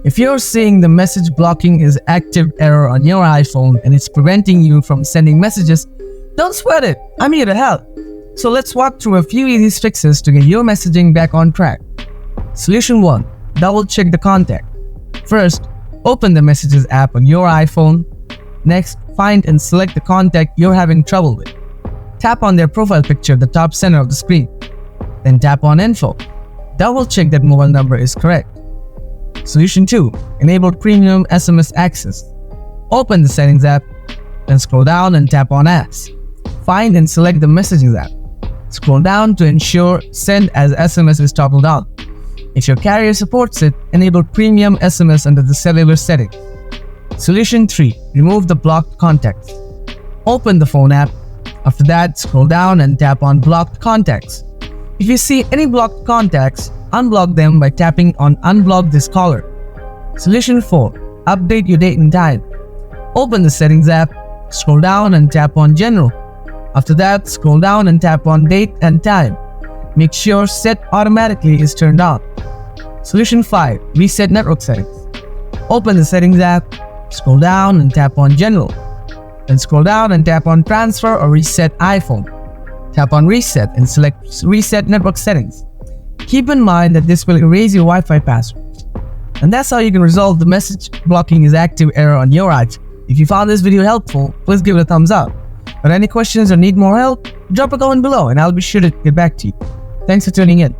If you're seeing the message blocking is active error on your iPhone and it's preventing you from sending messages, don't sweat it. I'm here to help. So let's walk through a few easy fixes to get your messaging back on track. Solution 1. Double check the contact. First, open the Messages app on your iPhone. Next, find and select the contact you're having trouble with. Tap on their profile picture at the top center of the screen. Then tap on Info. Double check that mobile number is correct. Solution 2. Enable premium SMS access. Open the Settings app, then scroll down and tap on Apps. Find and select the Messages app. Scroll down to ensure Send as SMS is toggled on. If your carrier supports it, enable premium SMS under the cellular settings. Solution 3. Remove the blocked contacts. Open the phone app. After that, scroll down and tap on Blocked Contacts. If you see any blocked contacts, unblock them by tapping on Unblock this caller. Solution 4. Update your date and time. Open the Settings app, scroll down and tap on General. After that, scroll down and tap on Date and Time. Make sure Set Automatically is turned on. Solution 5. Reset network settings. Open the Settings app, scroll down and tap on General. Then scroll down and tap on Transfer or Reset iPhone. Tap on Reset and select Reset network settings. Keep in mind that this will erase your Wi-Fi passwords. And that's how you can resolve the message blocking is active error on your iPhone. If you found this video helpful, please give it a thumbs up. But any questions or need more help, drop a comment below and I'll be sure to get back to you. Thanks for tuning in.